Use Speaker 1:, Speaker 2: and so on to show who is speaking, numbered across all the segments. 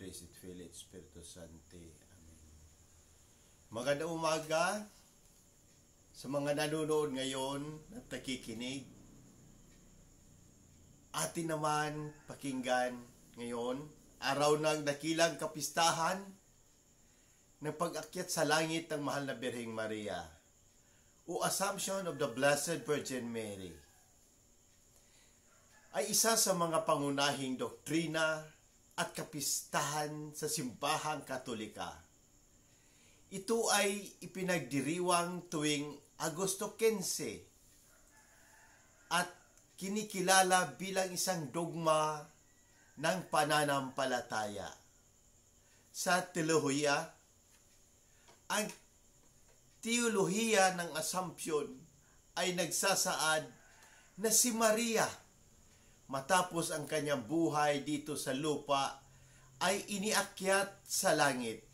Speaker 1: Tres et Filii et Spiritus Sancti. Amen. Magandang umaga sa mga nanonood ngayon at nakikinig. Atin naman pakinggan ngayon, araw ng dakilang kapistahan ng pag-akyat sa langit ng mahal na Birheng Maria o Assumption of the Blessed Virgin Mary. Ay isa sa mga pangunahing doktrina at kapistahan sa simbahang Katolika. Ito ay ipinagdiriwang tuwing Agosto 15 at kinikilala bilang isang dogma ng pananampalataya. Sa teolohiya, ang teolohiya ng Assumption ay nagsasaad na si Maria, matapos ang kanyang buhay dito sa lupa, ay iniakyat sa langit,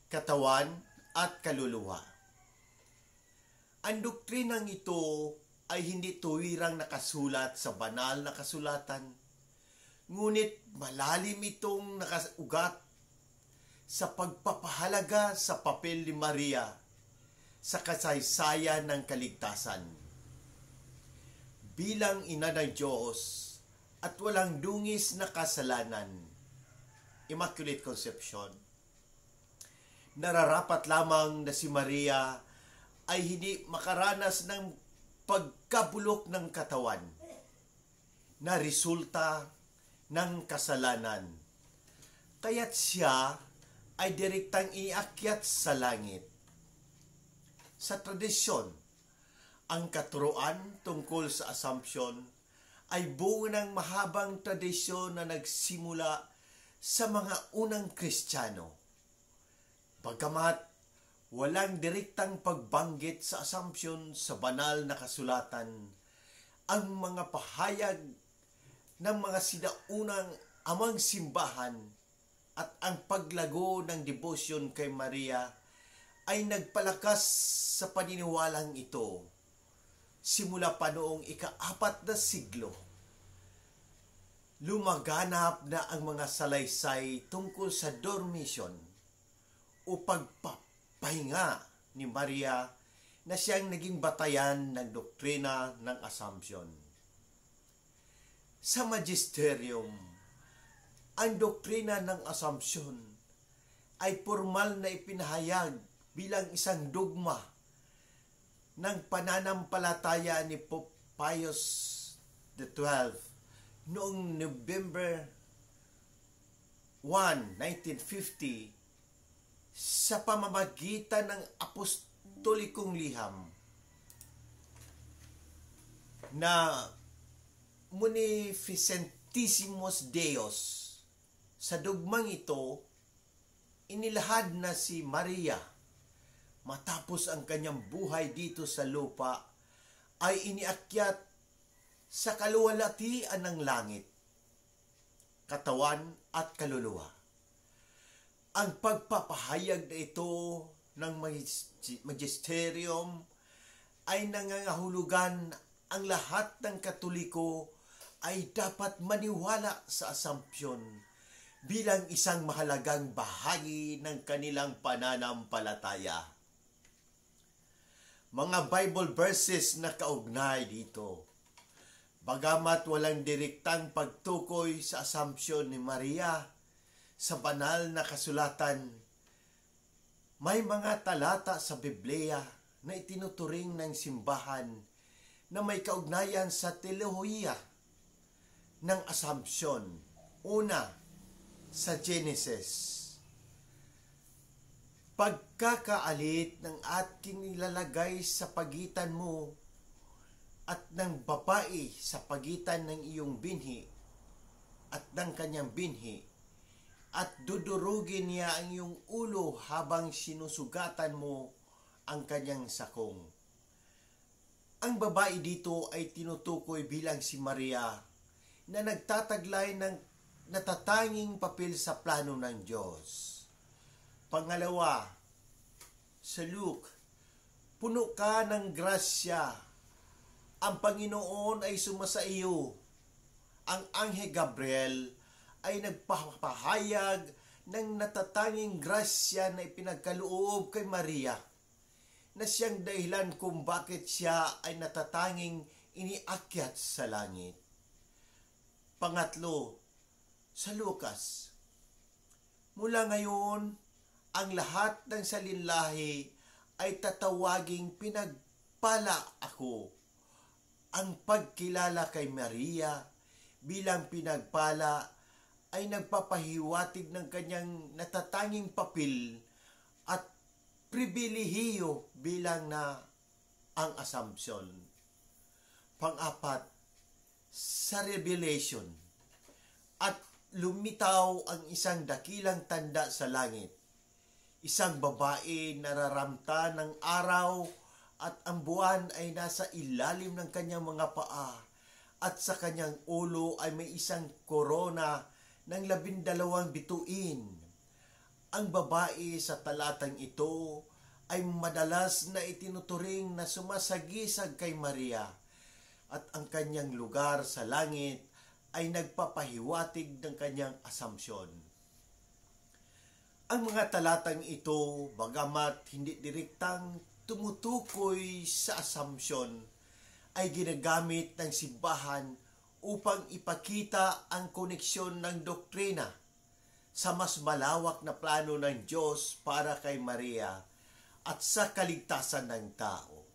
Speaker 1: katawan at kaluluwa. Ang doktrinang ito ay hindi tuwirang nakasulat sa banal na kasulatan, ngunit malalim itong nakaugat sa pagpapahalaga sa papel ni Maria sa kasaysayan ng kaligtasan. Bilang ina ng Diyos at walang dungis na kasalanan, Immaculate Conception, nararapat lamang na si Maria ay hindi makaranas ng pagkabulok ng katawan na resulta ng kasalanan. Kaya't siya ay direktang iniakyat sa langit. Sa tradisyon, ang katuruan tungkol sa Assumption ay buo ng mahabang tradisyon na nagsimula sa mga unang Kristiyano. Bagamat walang direktang pagbanggit sa Assumption sa banal na kasulatan, ang mga pahayag ng mga sinaunang amang simbahan at ang paglago ng debosyon kay Maria ay nagpalakas sa paniniwalang ito. Simula pa noong ika-4 na siglo, lumaganap na ang mga salaysay tungkol sa dormition o pagpapahinga ni Maria na siyang naging batayan ng doktrina ng Assumption. Sa Magisterium, ang doktrina ng Assumption ay formal na ipinahayag bilang isang dogma ng pananampalataya ni Pope Pius XII noong November 1, 1950 sa pamamagitan ng apostolikong liham na Munificentissimus Deus. Sa dogmang ito, inilahad na si Maria matapos ang kanyang buhay dito sa lupa ay iniakyat sa kaluwalhatian ng langit, katawan at kaluluwa. Ang pagpapahayag na ito ng Magisterium ay nangangahulugan ang lahat ng Katoliko ay dapat maniwala sa Assumption bilang isang mahalagang bahagi ng kanilang pananampalataya. Mga Bible verses na kaugnay dito. Bagamat walang direktang pagtukoy sa Assumption ni Maria sa banal na kasulatan, may mga talata sa Biblia na itinuturing ng simbahan na may kaugnayan sa teolohiya ng Assumption. Una, sa Genesis. Pagkakaalit ng ating nilalagay sa pagitan mo at ng babae sa pagitan ng iyong binhi at ng kanyang binhi, at dudurugin niya ang iyong ulo habang sinusugatan mo ang kanyang sakong. Ang babae dito ay tinutukoy bilang si Maria na nagtataglay ng natatanging papel sa plano ng Diyos. Pangalawa, sa Luke, puno ka ng grasya. Ang Panginoon ay sumasa iyo. Ang Anghel Gabriel ay nagpapahayag ng natatanging grasya na ipinagkaloob kay Maria, na siyang dahilan kung bakit siya ay natatanging iniakyat sa langit. Pangatlo, sa Lucas, mula ngayon, ang lahat ng salinlahi ay tatawaging pinagpala ako. Ang pagkilala kay Maria bilang pinagpala ay nagpapahiwatig ng kanyang natatanging papel at pribilehiyo bilang na ang Assumption. Pang-apat, sa Revelation, at lumitaw ang isang dakilang tanda sa langit. Isang babae nararamta ng araw at ang buwan ay nasa ilalim ng kanyang mga paa at sa kanyang ulo ay may isang korona ng 12 bituin. Ang babae sa talatang ito ay madalas na itinuturing na sumasagisag kay Maria at ang kanyang lugar sa langit ay nagpapahiwatig ng kanyang Assumption. Ang mga talatang ito, bagamat hindi direktang tumutukoy sa Assumption, ay ginagamit ng simbahan upang ipakita ang koneksyon ng doktrina sa mas malawak na plano ng Diyos para kay Maria at sa kaligtasan ng tao.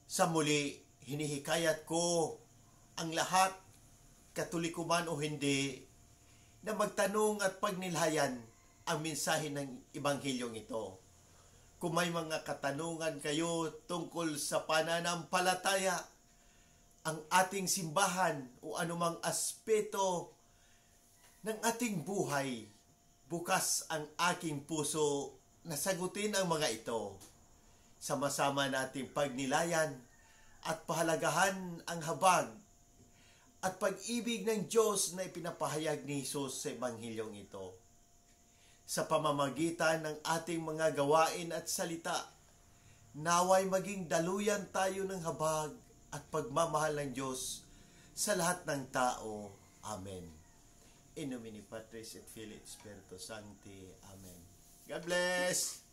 Speaker 1: Sa muli, hinihikayat ko ang lahat, Katoliko man o hindi, na magtanong at pagnilhayan ang mensahe ng Ebanghilyong ito. Kung may mga katanungan kayo tungkol sa pananampalataya, ang ating simbahan o anumang aspeto ng ating buhay, bukas ang aking puso na sagutin ang mga ito. Sama-sama nating pagnilayan at pahalagahan ang habag at pag-ibig ng Diyos na ipinapahayag ni Jesus sa Ebanghilyong ito. Sa pamamagitan ng ating mga gawain at salita, naway maging daluyan tayo ng habag at pagmamahal ng Diyos sa lahat ng tao. Amen. In nomine Patris et Filii et Spiritus Sancti. Amen. God bless!